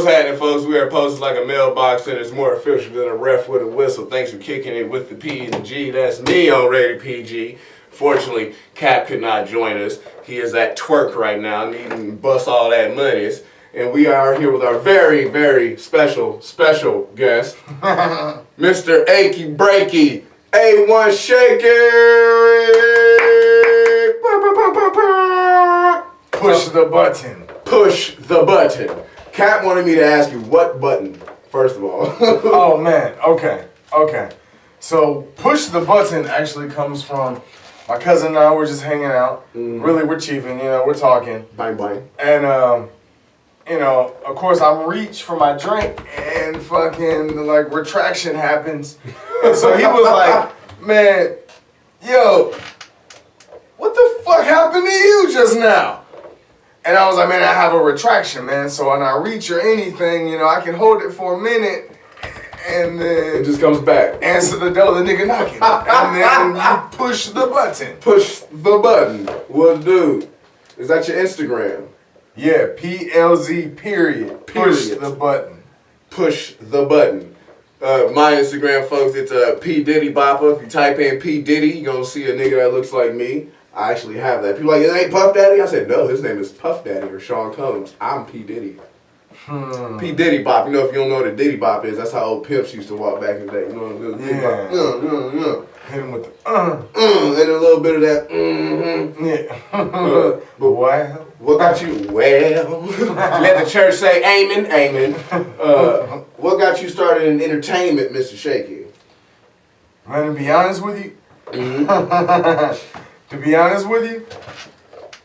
What's happening, folks? We are posted like a mailbox, and it's more official than a ref with a whistle. Thanks for kicking it with the P and the G. That's me on Rated PG. Fortunately, Cap could not join us. He is at twerk right now, needing to bust all that monies. And we are here with our very, very special guest, Mr. Achy Breaky, A1 shakin. Push the button. Push the button. Cap wanted me to ask you what button, first of all. Oh man, okay. So push the button actually comes from my cousin and I were just hanging out. Really, we're chiefing, we're talking. Bang bang. And of course I reach for my drink and fucking like retraction happens. And so he was like, man, yo, what the fuck happened to you just now? And I was like, man, I have a retraction, man. So when I reach or anything, I can hold it for a minute and then It just comes back. answer the door, the nigga knocking. And then you push the button. Push the button. What do? Is that your Instagram? Yeah, PLZ period. Push the button. Push the button. My Instagram, folks, it's P Diddy Bopper. If you type in P Diddy, you're gonna see a nigga that looks like me. I actually have that. People are like, it ain't Puff Daddy? I said, no, his name is Puff Daddy or Sean Combs. I'm P Diddy. P Diddy Bop. If you don't know what a Diddy Bop is, that's how old pimps used to walk back in the day. You know what I mean? Yeah. Hit him with the And a little bit of that. Yeah. But why? What got you? Well, let the church say amen, amen. What got you started in entertainment, Mr. Shakey? Man, to be honest with you,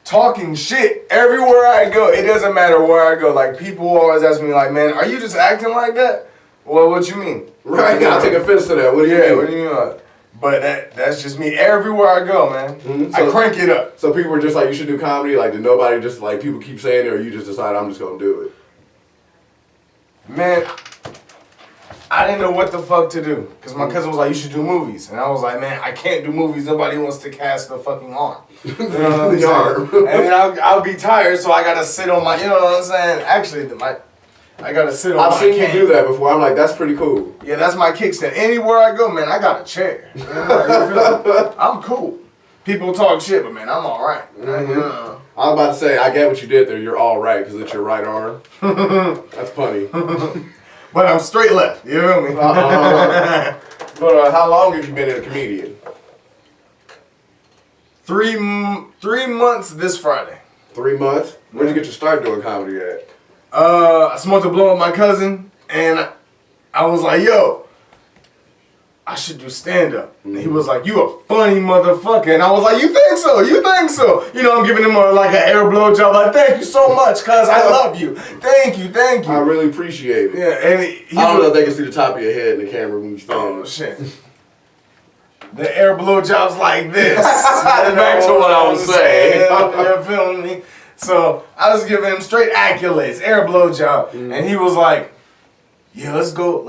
talking shit everywhere I go. It doesn't matter where I go. Like, people always ask me, like, man, are you just acting like that? Well, what you mean? Right, I'll take offense to that. What do you mean? What do you mean? But that's just me everywhere I go, man. So, I crank it up. So people were just like, you should do comedy? Like, did nobody just, like, people keep saying it, or you just decide I'm just going to do it? Man, I didn't know what the fuck to do. Because my cousin was like, you should do movies. And I was like, man, I can't do movies. Nobody wants to cast the fucking arm. You know what I'm The arm. saying? And then I'll be tired, so I got to sit on my, you know what I'm saying? Actually, I got to sit on my I've seen cane. you do that before. I'm like, that's pretty cool. Yeah, that's my kickstand. Anywhere I go, man, I got a chair. You know, I'm cool. People talk shit, but man, I'm all right. I was about to say, I get what you did there. You're all right, because it's your right arm. That's funny. But I'm straight left. You feel me? But how long have you been a comedian? 3 months this Friday. 3 months? Where'd you get your start doing comedy at? I smoked a blunt with my cousin, and I was like, yo, I should do stand-up. And he was like, you a funny motherfucker. And I was like, you think so? You think so? I'm giving him like an air blow job. Like, thank you so much, cuz I love you. Thank you. I really appreciate it. Yeah, and I don't know if they can see the top of your head in the camera when you stand. Oh, shit. The air blow jobs like this. Back to what I was saying. You feel me? So I was giving him straight accolades, air blow job. And he was like, yeah, let's go.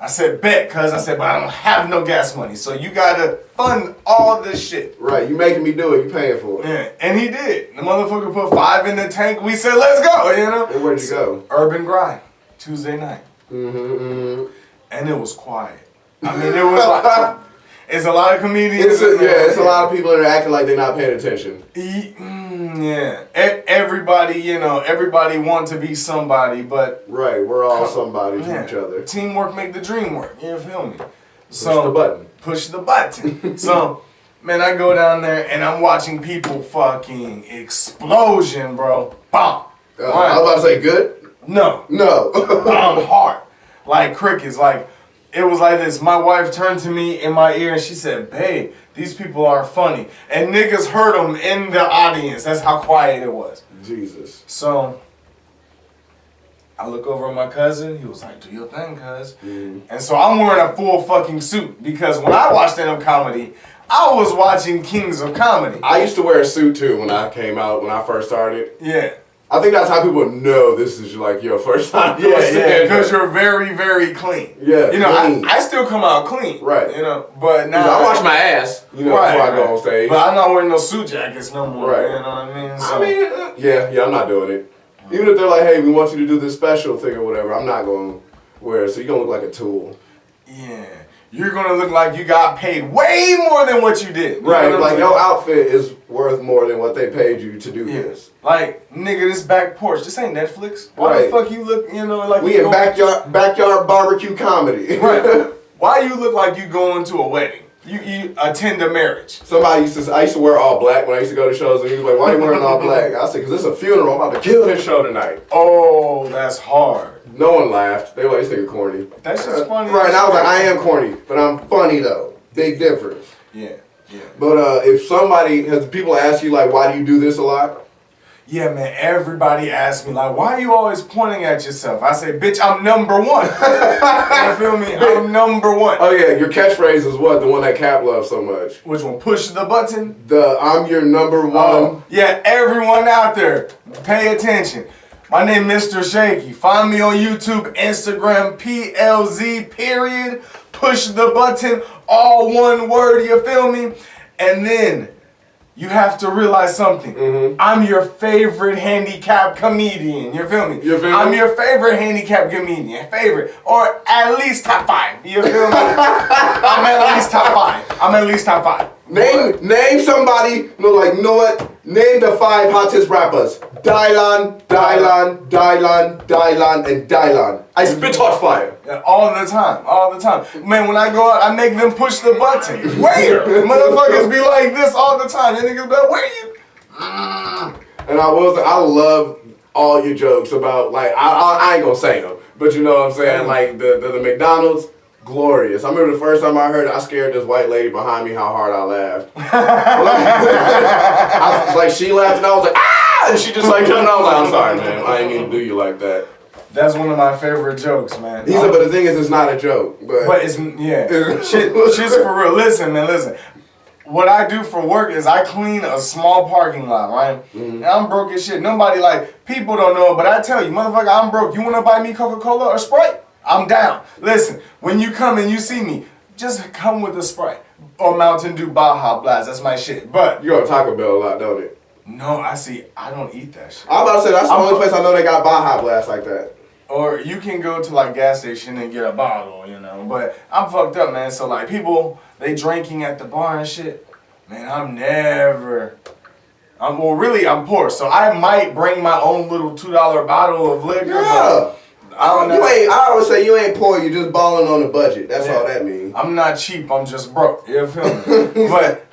I said, bet, cuz. I said, but I don't have no gas money, so you gotta fund all this shit. Right, you making me do it, you paying for it. Yeah, and he did. The motherfucker put 5 in the tank. We said, let's go, And where'd you go? Urban Grind, Tuesday night. And it was quiet. I mean, it was like, it's a lot of comedians. It's a lot of people that are acting like they're not paying attention. Yeah, everybody want to be somebody, but right, we're all somebody to each other. Teamwork make the dream work. You feel me? Push the button. Push the button. So, man, I go down there and I'm watching people fucking explosion, bro. Bomb. I was about to say good. No. Bomb hard, like crickets. Like, it was like this. My wife turned to me in my ear and she said, babe, these people are funny. And niggas heard them in the audience. That's how quiet it was. Jesus. So, I look over at my cousin. He was like, do your thing, cuz. And so I'm wearing a full fucking suit because when I watched stand-up comedy, I was watching Kings of Comedy. I used to wear a suit too when I came out, when I first started. Yeah. I think that's how people know this is like your first time. Yeah, because you're very, very clean. Yeah, I still come out clean. Right. But now I wash my ass, before I go on stage. But I'm not wearing no suit jackets no more. Right. You know what I mean? So, yeah, I'm not doing it. Even if they're like, hey, we want you to do this special thing or whatever, I'm not going to wear it. So you're going to look like a tool. Yeah. You're going to look like you got paid way more than what you did. Right, like your outfit is worth more than what they paid you to do this. Like, nigga, this back porch, this ain't Netflix. Why the fuck you look, like we in backyard barbecue comedy. Right. Why you look like you going to a wedding? You attend a marriage. I used to wear all black when I used to go to shows, and he was like, why are you wearing all black? I said, because it's a funeral, I'm about to kill this show tonight. Oh, that's hard. No one laughed. They were like, this nigga corny. That's just funny. Right, and I was like, I am corny, but I'm funny though. Big difference. Yeah. But if people ask you, like, why do you do this a lot? Yeah, man, everybody asks me, like, why are you always pointing at yourself? I say, bitch, I'm number one. You feel me? I'm number one. Oh, yeah, your catchphrase is what? The one that Cap loves so much. Which one? Push the button? I'm your number one. Oh, yeah, everyone out there, pay attention. My name is mr.shakey. Find me on YouTube, Instagram, PLZ, period. Push the button, all one word, you feel me? And then you have to realize something. Mm-hmm. I'm your favorite handicapped comedian. You feel me? I'm your favorite handicapped comedian. Favorite. Or at least top 5. You feel me? I'm at least top 5. Name somebody, you know what? Name the 5 hottest rappers. Dylan, and Dylan. I spit hot fire. Yeah, all the time. Man, when I go out, I make them push the button. Where? Motherfuckers be like this all the time. And niggas be like, where you? And I love all your jokes about, like, I ain't gonna say them, but you know what I'm saying? Like, the McDonald's, glorious. I remember the first time I heard it, I scared this white lady behind me how hard I laughed. She laughed and I was like, ah! And she just like, and I was like, I'm sorry, man. I ain't mean to do you like that. That's one of my favorite jokes, man. He said, but the thing is, it's not a joke. But it's, shit's for real. Listen, man. What I do for work is I clean a small parking lot, right? Mm-hmm. And I'm broke as shit. Nobody, people don't know, but I tell you, motherfucker, I'm broke. You want to buy me Coca-Cola or Sprite? I'm down. Listen, when you come and you see me, just come with a Sprite or Mountain Dew Baja Blast. That's my shit. But you go to Taco Bell a lot, don't it? No, I don't eat that shit. I'm about to say that's the only place I know they got Baja Blast like that. Or you can go to gas station and get a bottle, But I'm fucked up, man. So people, they drinking at the bar and shit. Man, I'm poor. So I might bring my own little $2 bottle of liquor. Yeah. I don't know. I always say you ain't poor, you just balling on the budget. That's all that means. I'm not cheap, I'm just broke. You feel me? But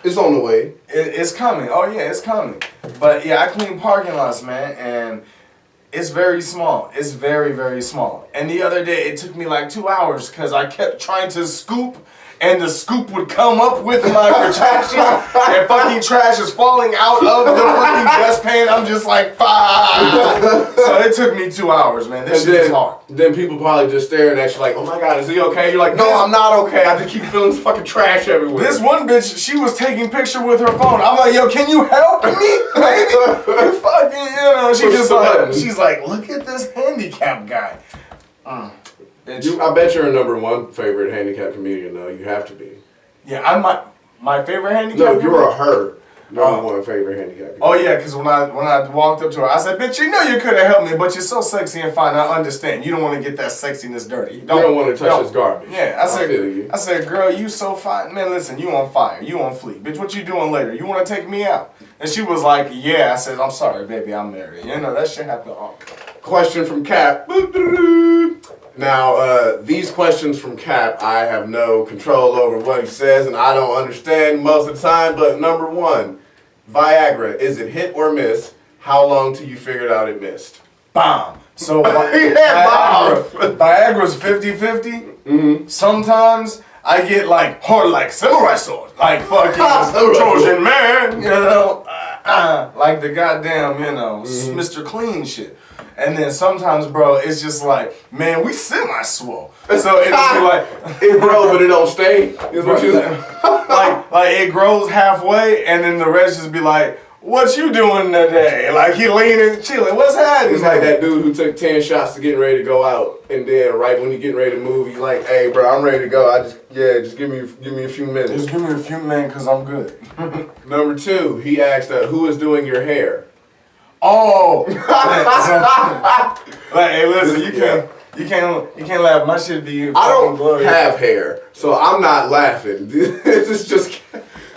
it's on the way. It's coming. Oh yeah, it's coming. But yeah, I clean parking lots, man, and it's very small. It's very, very small. And the other day, it took me 2 hours because I kept trying to scoop, and the scoop would come up with my retraction, and fucking trash is falling out of the fucking dustpan. I'm just like, fuck. So it took me 2 hours, man. This shit is hard. Then people probably just staring at you like, oh my God, is he okay? You're like, no, I'm not okay. I just keep feeling this fucking trash everywhere. This one bitch, she was taking picture with her phone. I'm like, yo, can you help me, baby? You fucking, she just she's like, look at this handicapped guy. I bet you're a number 1 favorite handicap comedian, though. You have to be. Yeah, I'm my favorite handicap. No, you're her number 1 favorite handicap comedian. Oh yeah, because when I walked up to her, I said, "Bitch, you know you could have helped me, but you're so sexy and fine. I understand. You don't want to get that sexiness dirty. You don't want to touch his garbage." Yeah, I said, "Girl, you so fine, man. Listen, you on fire. You on fleek, bitch. What you doing later? You want to take me out?" And she was like, "Yeah." I said, "I'm sorry, baby. I'm married. That shit happened." Question from Cap. Now, these questions from Cap, I have no control over what he says, and I don't understand most of the time, but number 1, Viagra, is it hit or miss? How long till you figured out it missed? Bomb. So, Viagra's 50-50. Mm-hmm. Sometimes I get hard like samurai sword, like fucking Trojan man, like the goddamn, Mr. Clean shit. And then sometimes, bro, it's just like, man, we semi-swole. So it'll be like, it grows, but it don't stay. Is what you like it grows halfway, and then the rest just be like, what you doing today? Like he leaning, chilling. What's happening? It's like that dude who took 10 shots to getting ready to go out, and then right when he getting ready to move, he's like, hey, bro, I'm ready to go. Just give me a few minutes. Just give me a few minutes, cause I'm good. Number 2, he asked, who is doing your hair? Oh. Like, hey, listen, you can't laugh. My shit be. I don't glorious. have hair, so I'm not laughing. This is just.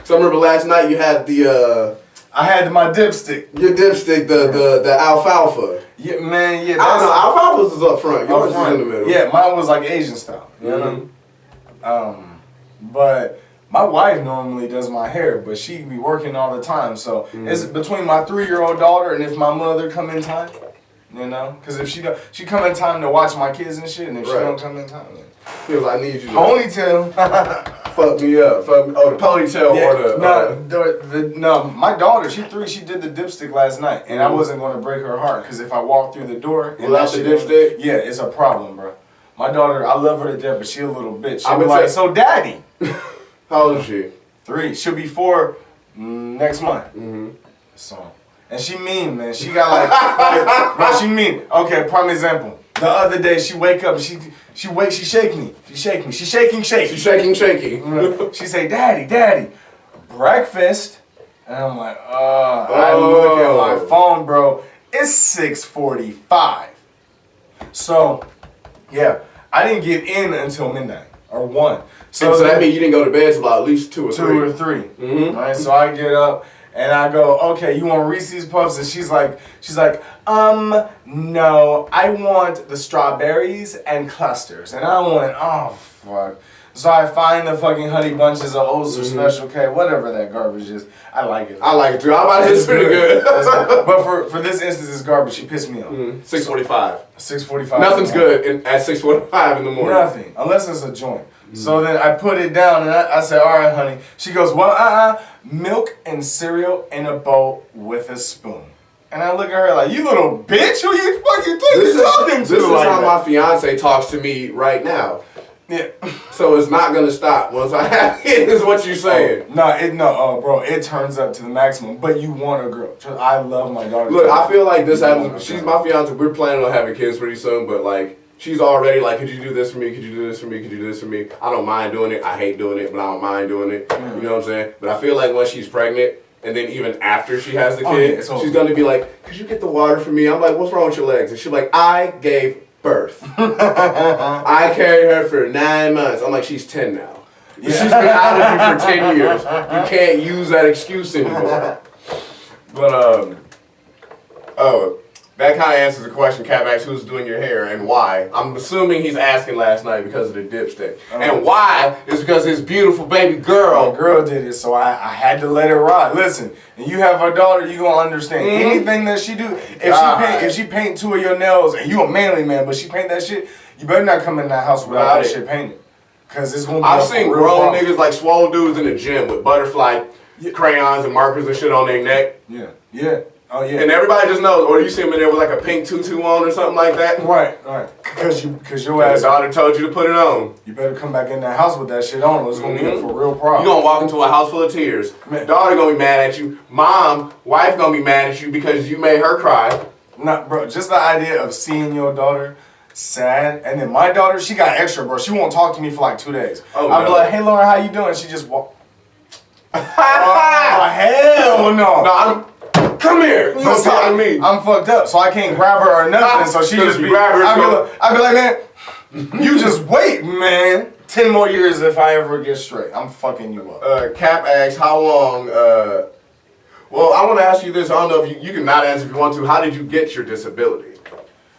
So I remember last night you had the. I had my dipstick. Your dipstick, the alfalfa. Yeah, man. Yeah. I don't know. Alfalfa's is up front. Yours is in the middle. Yeah, mine was like Asian style. You know. But my wife normally does my hair, but she be working all the time. So it's between my 3-year-old daughter and if my mother come in time. You know, because if she come in time to watch my kids and shit, and if she don't come in time, then feels I need you. To ponytail. Fuck me up. Oh, the ponytail or the. No, my daughter, she 3. She did the dipstick last night, and I wasn't going to break her heart because if I walk through the door and without the dipstick, yeah, it's a problem, bro. My daughter, I love her to death, but she a little bitch. She be like, so daddy. How old is she? 3. She'll be 4 next month. So. And she mean, man. She got like bro, she mean. Okay, prime example. The other day she wake up, she shake me. She shake me. She shaking. She's shaking. She say, daddy, breakfast. And I'm like, I look at my phone, bro. It's 6:45. So, yeah, I didn't get in until midnight or 1. So that means you didn't go to bed till about at least 2 or 3. 2 or 3. All right, so I get up. And I go, okay, you want Reese's Puffs? And she's like, no, I want the strawberries and clusters. And I went, oh, fuck. So I find the fucking Honey Bunches of Oats or Special K, whatever that garbage is. I like it. I like it too. I'm about to say it's pretty good. But for this instance, it's garbage. She pissed me off. 6:45. 6:45. Nothing's good at 6:45 in the morning. Nothing, unless it's a joint. So then I put it down and I said, all right, honey. She goes, well, milk and cereal in a bowl with a spoon. And I look at her like, you little bitch, who you fucking talking to? This is how my fiance talks to me right now. Yeah. So it's not gonna stop once I have it, is what you're saying. Bro, it turns up to the maximum. But you want a girl. I love my daughter. Look, I feel like this happens. She's my fiance. We're planning on having kids pretty soon, but like, she's already like, could you do this for me? Could you do this for me? Could you do this for me? I don't mind doing it. I hate doing it, but I don't mind doing it. You know what I'm saying? But I feel like once she's pregnant, and then even after she has the kid, she's gonna be like, could you get the water for me? I'm like, what's wrong with your legs? And she's like, I gave birth. I carried her for 9 months. I'm like, she's 10 now. Yeah. She's been out of you for 10 years. You can't use that excuse anymore. But, that kind of answers the question. Cap asks who's doing your hair and why. I'm assuming he's asking last night because of the dipstick. And why is because his beautiful baby girl. My girl did it, so I had to let it ride. Listen, and you have a daughter, you gonna understand anything that she do. If she paint 2 of your nails, and you a manly man, but she paint that shit, you better not come in that house without that shit painted. Cause it's gonna be I've seen grown niggas like swole dudes in the gym with butterfly crayons and markers and shit on their neck. Yeah. Oh yeah. And everybody just knows, or you see him in there with like a pink tutu on or something like that. Right. Cause your ass. Your daughter told you to put it on. You better come back in that house with that shit on, or it's gonna be for real problem. You gonna walk into a house full of tears. Daughter gonna be mad at you. Wife gonna be mad at you because you made her cry. Nah, bro. Just the idea of seeing your daughter sad, and then my daughter, she got extra, bro. She won't talk to me for like 2 days. I'll be like, hey Lauren, how you doing? She just walk. Oh hell no. Come here. Don't talk to me. I'm fucked up, so I can't grab her or nothing. So she just be. I'd be like, man, you just wait, man. 10 more years if I ever get straight. I'm fucking you up. Cap asks, how long? Well, I want to ask you this. I don't know if you can not answer if you want to. How did you get your disability?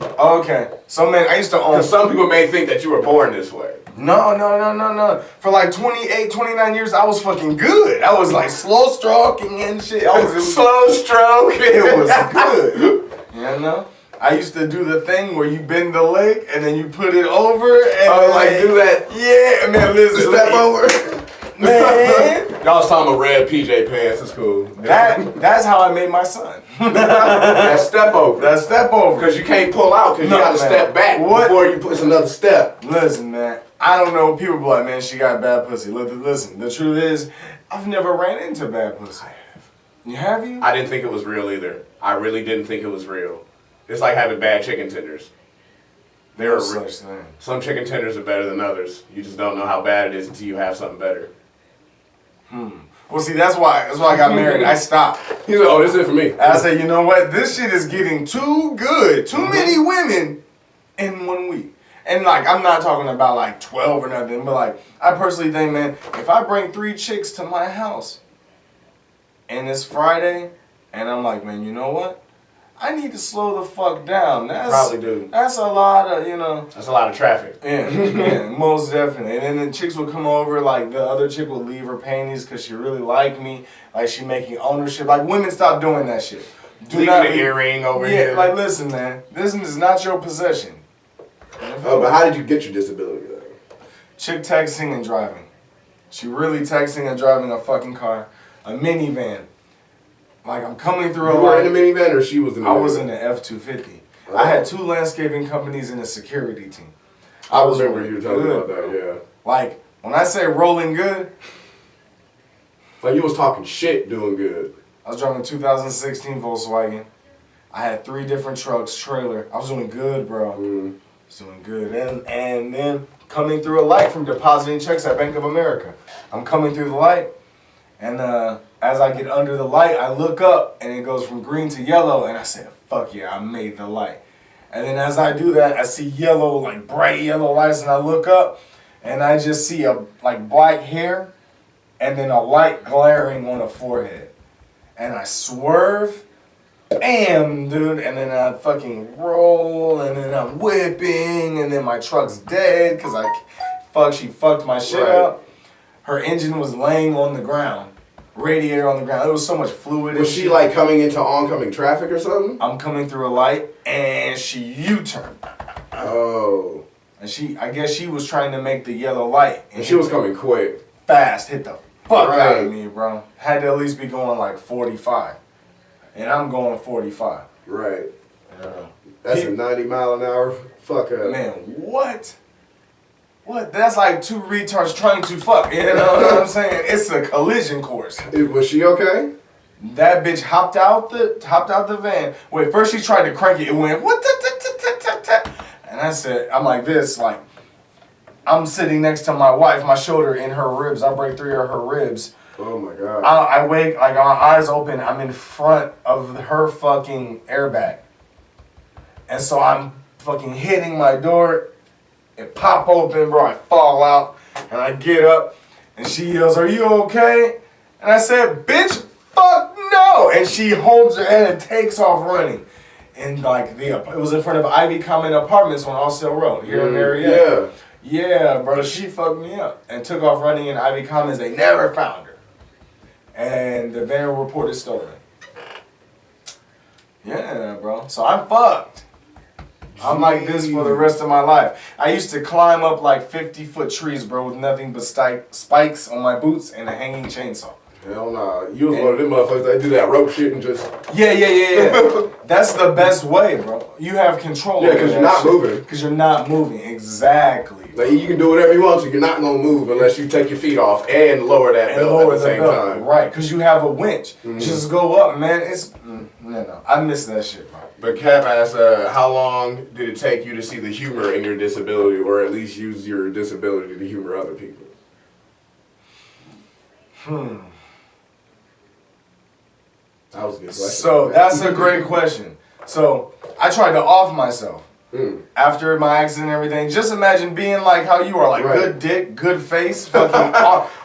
Okay, so man, I used to own. Because some people may think that you were born this way. No. For like 28, 29 years, I was fucking good. I was like slow stroking and shit. Slow stroke. It was good. You know? I used to do the thing where you bend the leg and then you put it over and do that. Yeah, man, listen. Step over. Man. Y'all was talking about red PJ pants. It's cool. That's how I made my son. That step over. Because you can't pull out because you got to step back before you put another step. Listen, man. I don't know. People be like, man, she got bad pussy. Listen, the truth is, I've never ran into bad pussy. You have you? I didn't think it was real either. I really didn't think it was real. It's like having bad chicken tenders. There are such thing. Some chicken tenders are better than others. You just don't know how bad it is until you have something better. Well, see, that's why I got married. I stopped. He's like, oh, this is it for me. And I said, you know what? This shit is getting too good. Too many women in 1 week. And like, I'm not talking about like 12 or nothing, but like, I personally think, man, if I bring 3 chicks to my house and it's Friday, and I'm like, man, you know what? I need to slow the fuck down. Probably do. That's a lot of, you know. That's a lot of traffic. Yeah, most definitely. And then the chicks would come over, like the other chick would leave her panties because she really liked me. Like she making ownership. Like women stop doing that shit. Do not an earring over here. Yeah, like listen, man. This is not your possession. Oh, but how did you get your disability though? Chick texting and driving. She really texting and driving a fucking car. A minivan. Like I'm coming through You were in the minivan or she was in the minivan? I was in the F-250. Oh. I had 2 landscaping companies and a security team. I remember you were talking about that, yeah. Like, when I say rolling good, like you was talking shit doing good. I was driving a 2016 Volkswagen. I had 3 different trucks, trailer. I was doing good, bro. I was doing good. And then coming through a light from depositing checks at Bank of America. I'm coming through the light, and as I get under the light, I look up, and it goes from green to yellow, and I said, fuck yeah, I made the light. And then as I do that, I see yellow, like bright yellow lights, and I look up, and I just see like black hair, and then a light glaring on a forehead. And I swerve, bam, dude, and then I fucking roll, and then I'm whipping, and then my truck's dead, because she fucked my shit up. Her engine was laying on the ground. Radiator on the ground. There was so much fluid. Was she like coming into oncoming traffic or something? I'm coming through a light and she U-turned. Oh. And I guess she was trying to make the yellow light. And she was coming quick. Fast. Hit the fuck out of me, bro. Had to at least be going like 45. And I'm going 45. Right. That's a 90 mile an hour fuck up. Man, what? What? That's like 2 retards trying to fuck. You know what I'm saying? It's a collision course. Was she okay? That bitch hopped out the van. Wait, first she tried to crank it. It went what? And I said, I'm like this, like I'm sitting next to my wife, my shoulder in her ribs. I break 3 of her ribs. Oh my god. I wake, like my eyes open. I'm in front of her fucking airbag, and so I'm fucking hitting my door. It pop open, bro. I fall out, and I get up, and she yells, "Are you okay?" And I said, "Bitch, fuck no!" And she holds her hand and takes off running. And like it was in front of Ivy Common Apartments on Austell Road here in Marietta. Yeah, bro. She fucked me up and took off running in Ivy Commons. They never found her, and the van reported stolen. Yeah, bro. So I'm fucked. I'm like this for the rest of my life. I used to climb up like 50-foot trees, bro, with nothing but spikes on my boots and a hanging chainsaw. Hell nah. You was one of them motherfuckers that do that rope shit and just... Yeah. That's the best way, bro. You have control. Yeah, because you're not moving. Because you're not moving. Exactly. Like, you can do whatever you want to. You're not going to move unless you take your feet off and lower that belt at the same time. Right, because you have a winch. Just go up, man. It's... No. I miss that shit, bro. But Cap asked, how long did it take you to see the humor in your disability, or at least use your disability to humor other people? That was a good question. So that's a great question. So I tried to off myself after my accident and everything. Just imagine being like how you are, like good dick, good face, fucking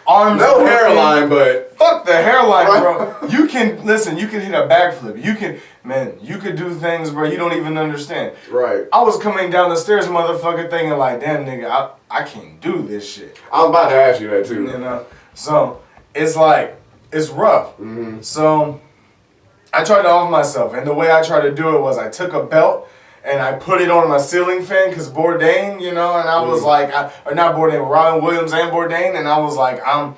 arms. No hairline, but fuck the hairline, bro. You can listen. You can hit a backflip. You could do things, bro. You don't even understand. Right. I was coming down the stairs, motherfucker, thinking like, damn, nigga, I can't do this shit. I was about to ask you that too. You know. So it's like it's rough. So I tried to off myself, and the way I tried to do it was I took a belt and I put it on my ceiling fan, because Bourdain, you know, and I was like, or not Bourdain, Robin Williams and Bourdain, and I was like, I'm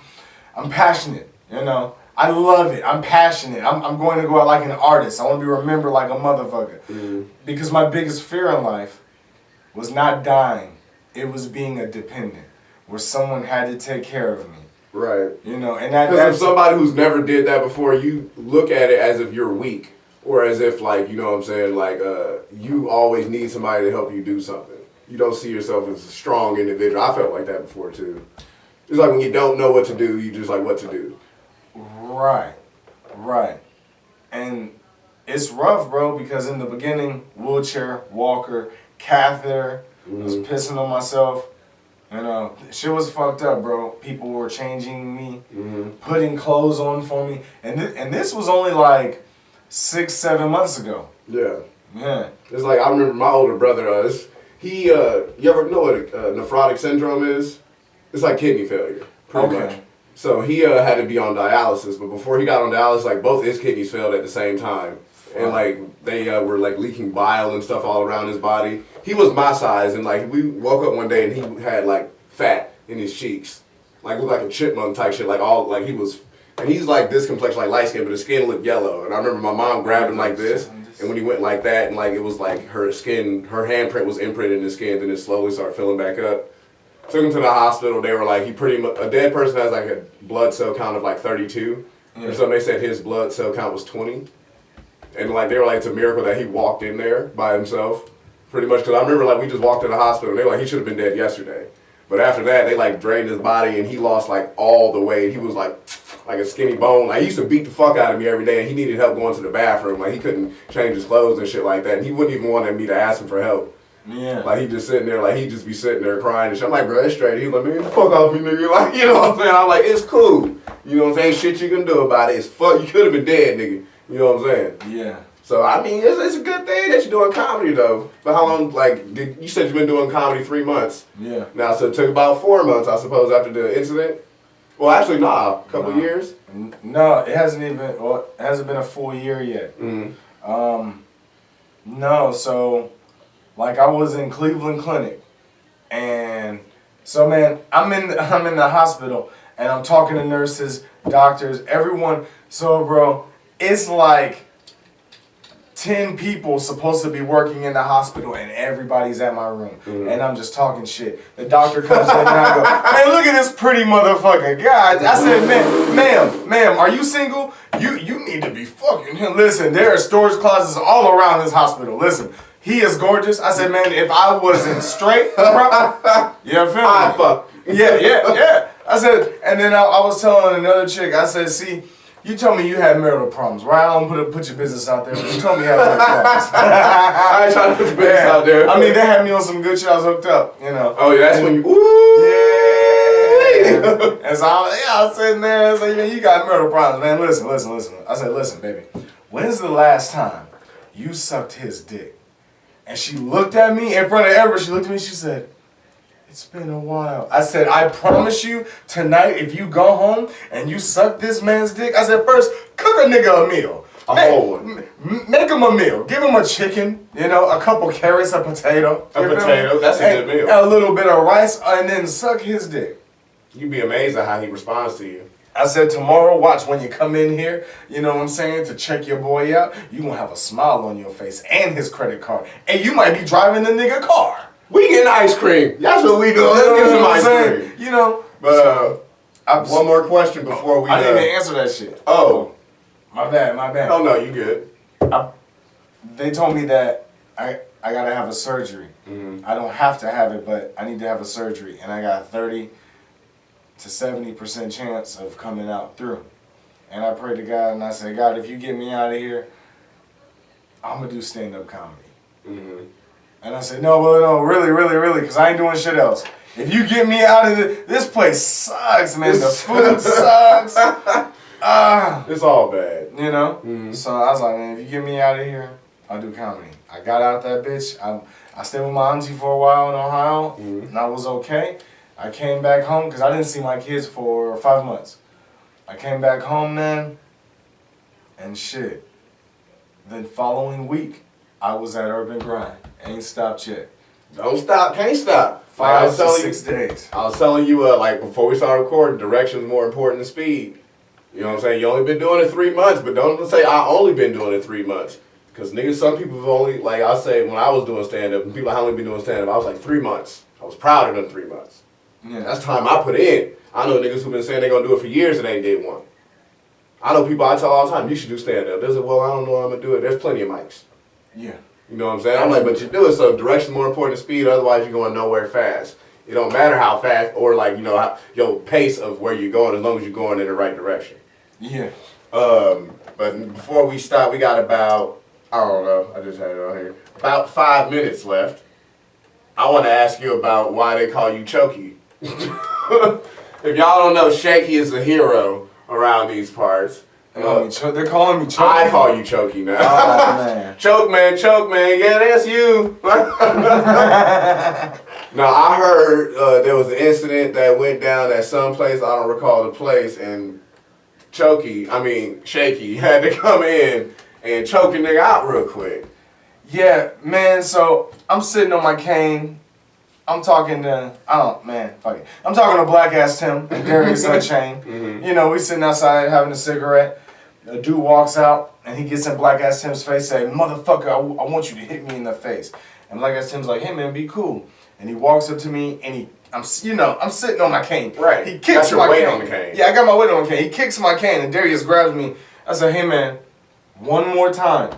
passionate, you know. I love it. I'm passionate. I'm going to go out like an artist. I want to be remembered like a motherfucker. Because my biggest fear in life was not dying. It was being a dependent, where someone had to take care of me. Right. You know, and that's... Because if somebody who's never did that before, you look at it as if you're weak. Or as if, like, you know what I'm saying, like, you always need somebody to help you do something. You don't see yourself as a strong individual. I felt like that before, too. It's like when you don't know what to do, you just like what to do. Right. And it's rough, bro, because in the beginning, wheelchair, walker, catheter, was pissing on myself. You know, shit was fucked up, bro. People were changing me, putting clothes on for me. And this was only like 6-7 months ago. Yeah. Yeah. It's like, I remember my older brother, you ever know what nephrotic syndrome is? It's like kidney failure, pretty much. So he had to be on dialysis, but before he got on dialysis, like both his kidneys failed at the same time. And like they were like leaking bile and stuff all around his body. He was my size, and like we woke up one day and he had like fat in his cheeks, like looked like a chipmunk type shit. Like all like he was, and he's like this complexion, like light skin, but his skin looked yellow. And I remember my mom grabbed him like this, and when he went like that, and like it was like her skin, her handprint was imprinted in his skin, then it slowly started filling back up. Took him to the hospital. They were like, he pretty much, a dead person has like a blood cell count of like 32, or so they said his blood cell count was 20. And like they were like, it's a miracle that he walked in there by himself, pretty much. Because I remember like we just walked to the hospital and they were like, he should have been dead yesterday. But after that, they like drained his body and he lost like all the weight. He was like a skinny bone. Like he used to beat the fuck out of me every day, and he needed help going to the bathroom. Like he couldn't change his clothes and shit like that. And he wouldn't even want me to ask him for help. Yeah. Like he just sitting there, like he'd just be sitting there crying and shit. I'm like, bro, it's straight. He was like, man, get the fuck off me, nigga. Like, you know what I'm saying? I'm like, it's cool. You know what I'm saying? Shit you can do about it. It's fuck. You could have been dead, nigga. You know what I'm saying? Yeah. So, I mean, it's a good thing that you're doing comedy, though. But how long, like, you said you've been doing comedy 3 months. Yeah. Now, so it took about 4 months, I suppose, after the incident? Well, actually, nah, a couple years? No, it hasn't been a full year yet. No, so, like, I was in Cleveland Clinic. And so, man, I'm in the hospital, and I'm talking to nurses, doctors, everyone. So, bro, it's like 10 people supposed to be working in the hospital, and everybody's at my room. And I'm just talking shit. The doctor comes in and I go, man, look at this pretty motherfucker. God, I said, ma'am, are you single? You need to be fucking him. Listen, there are storage closets all around this hospital. Listen, he is gorgeous. I said, man, if I wasn't straight, bro, you feel me? Fuck. Yeah. I said, and then I was telling another chick, I said, see, you told me you had marital problems, right? I don't put your business out there, but you told me you had marital problems. I ain't trying to put your business out there. I mean, they had me on some good shit. I was hooked up, you know. Oh, yeah, that's when you, yeah. And so I was sitting there and said, man, you got marital problems, man. Listen. I said, listen, baby, when's the last time you sucked his dick? And she looked at me in front of everybody. She looked at me and she said, it's been a while. I said, I promise you, tonight, if you go home and you suck this man's dick, I said, first, cook a nigga a meal. Make him a meal. Give him a chicken, a couple carrots, a potato. That's a good meal. A little bit of rice, and then suck his dick. You'd be amazed at how he responds to you. I said, tomorrow, watch, when you come in here, you know what I'm saying, to check your boy out, you gonna have a smile on your face and his credit card. And you might be driving the nigga car. We getting ice cream. That's what we doing. Let's get some ice cream. You know. But one more question before we. I didn't even answer that shit. Oh. My bad. Oh no, you good. They told me that I gotta have a surgery. I don't have to have it, but I need to have a surgery, and I got a 30 to 70% chance of coming out through. And I prayed to God, and I said, God, if you get me out of here, I'm gonna do stand-up comedy. And I said, no, really, because I ain't doing shit else. If you get me out of this place sucks, man. The food sucks. It's all bad. You know? So I was like, man, if you get me out of here, I'll do comedy. I got out that bitch. I stayed with my auntie for a while in Ohio, and I was okay. I came back home because I didn't see my kids for 5 months. I came back home, man, and shit. The following week, I was at Urban Grind. Ain't stopped yet. Don't stop, can't stop. 5 to 6 days. I was telling you, like before we started recording, direction's more important than speed. You know what I'm saying? You only been doing it 3 months, but don't say I only been doing it 3 months. Because niggas, some people have only, like I say, when I was doing stand-up, and people have only been doing stand-up, I was like 3 months. I was proud of them 3 months. Yeah. That's time I put in. I know niggas who've been saying they're going to do it for years and ain't did one. I know people I tell all the time, you should do stand-up. They say, well, I don't know how I'm going to do it. There's plenty of mics. Yeah. You know what I'm saying? I'm like, but you do it, so direction's more important than speed, otherwise you're going nowhere fast. It don't matter how fast or like, your pace of where you're going as long as you're going in the right direction. Yeah. But before we start, we got about, I don't know, I just had it on here, about 5 minutes left. I want to ask you about why they call you Chokey. If y'all don't know, Shaky is a hero around these parts. They're calling me Chokey. I call you Chokey now. Oh, man. Choke man, yeah, that's you. Now, I heard there was an incident that went down at some place, I don't recall the place, and Shaky had to come in and choke a nigga out real quick. Yeah, man, so I'm sitting on my cane. I'm talking to, I'm talking to Black Ass Tim and Darius Unchained. Mm-hmm. You know, we sitting outside having a cigarette. A dude walks out and he gets in Black Ass Tim's face saying, motherfucker, I want you to hit me in the face. And Black Ass Tim's like, hey man, be cool. And he walks up to me and I'm sitting on my cane. Right. He kicks your my weight cane. on the cane. Yeah, I got my weight on the cane. He kicks my cane and Darius grabs me. I said, hey man, one more time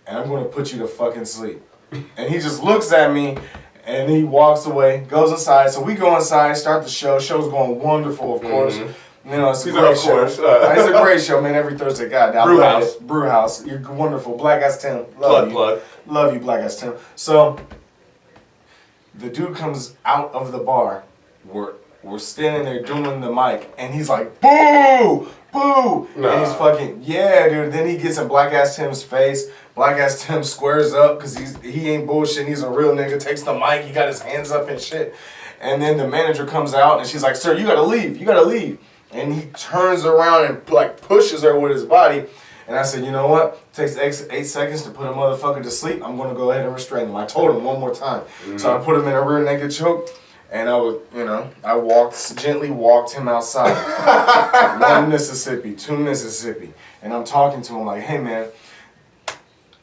and I'm gonna put you to fucking sleep. And he just looks at me and he walks away, goes inside. So we go inside, start the show. Show's going wonderful, of course. Mm-hmm. You know, it's a great show. It's a great show, man. Every Thursday, goddamn. Brewhouse. Brewhouse. You're wonderful. Black Ass Tim. Plug. Love you, Black Ass Tim. So the dude comes out of the bar. We're standing there doing the mic, and he's like, boo! Boo! Nah. And he's fucking, yeah, dude. Then he gets in Black Ass Tim's face. Black Ass Tim squares up because he ain't bullshitting. He's a real nigga. Takes the mic. He got his hands up and shit. And then the manager comes out and she's like, sir, you gotta leave. You gotta leave. And he turns around and like pushes her with his body. And I said, you know what? It takes 8 seconds to put a motherfucker to sleep. I'm gonna go ahead and restrain him. I told him one more time. Mm-hmm. So I put him in a rear naked choke. And I gently walked him outside. 1 Mississippi, 2 Mississippi. And I'm talking to him like, hey man,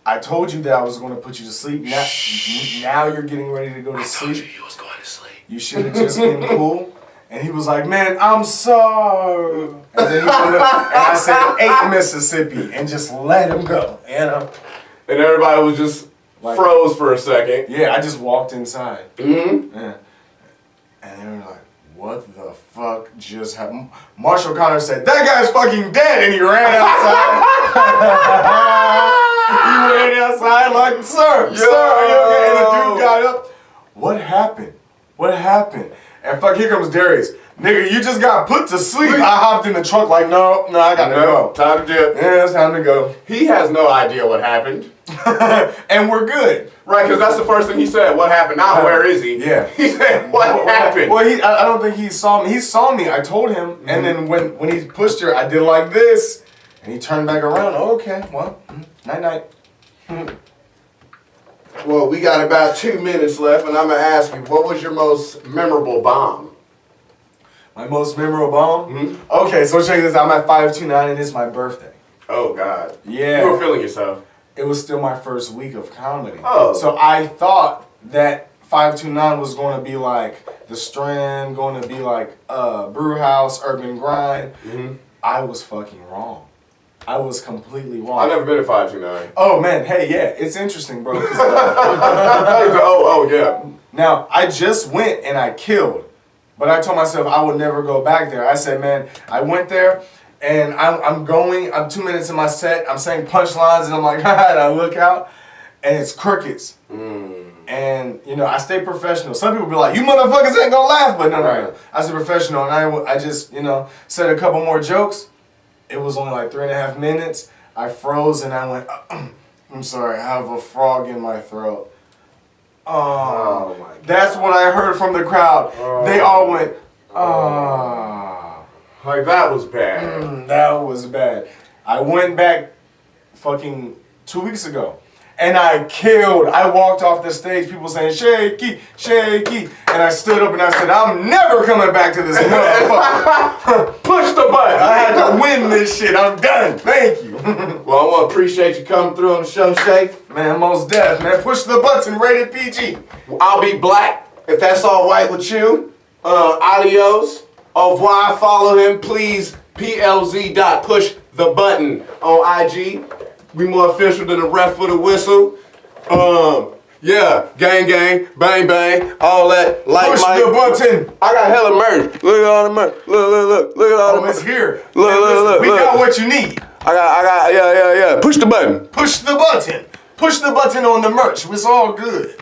I told you that I was going to put you to sleep. Now you're getting ready to go to sleep. I told you was going to sleep. You should have just been cool. And he was like, man, I'm sorry. And then and I said 8 Mississippi and just let him go. And everybody was just like, froze for a second. Yeah, I just walked inside. Mm-hmm. Yeah. And they were like, what the fuck just happened? Marshall Connor said, that guy's fucking dead. And he ran outside. He ran outside like, sir, are you okay? And the dude got up. What happened? What happened? And fuck, here comes Darius. Nigga, you just got put to sleep. I hopped in the truck like, no, I gotta go. Time to dip. Yeah, it's time to go. He has no idea what happened. And we're good. Right, because that's the first thing he said. What happened? Now, where is he? Yeah. He said, what happened? Well, I don't think he saw me. He saw me. I told him. Mm-hmm. And then when he pushed her, I did like this. And he turned back around. Oh, okay, well, night-night. Well, we got about 2 minutes left, and I'm going to ask you, what was your most memorable bomb? My most memorable bomb? Mm-hmm. Okay, so check this out. I'm at 529 and it's my birthday. Oh, God. Yeah. You were feeling yourself. It was still my first week of comedy. Oh. So I thought that 529 was going to be like the Strand, going to be like Brewhouse, Urban Grind. Mm-hmm. I was fucking wrong. I was completely wrong. I've never been to 529. Oh, man. Hey, yeah. It's interesting, bro. Yeah. Now, I just went and I killed. But I told myself I would never go back there. I said, man, I went there and I'm 2 minutes in my set. I'm saying punchlines and I'm like, haha, and I look out and it's crickets. And, I stay professional. Some people be like, you motherfuckers ain't gonna laugh. But no. I stay professional and I just, said a couple more jokes. It was only like 3.5 minutes. I froze and I went, I'm sorry, I have a frog in my throat. Oh my God. That's what I heard from the crowd. They all went, Like, that was bad. That was bad. I went back fucking 2 weeks ago. And I killed. I walked off the stage, people saying, shaky, shaky. And I stood up and I said, I'm never coming back to this motherfucker. Push the button. I had to win this shit. I'm done. Thank you. Well, I want to appreciate you coming through on the show, Shake. Man, most deaf, man. Push the button, rated PG. I'll be black, if that's all right with you. Adios. Au revoir. Follow him, please. plz.pushthebutton on IG. We more official than the ref with a whistle. Yeah, gang, bang, bang, all that. Like push Mike. the button. I got hella merch. Look at all the merch. Look at all the merch. It's here. Look. We got what you need. Yeah. Push the button. Push the button. Push the button on the merch. It's all good.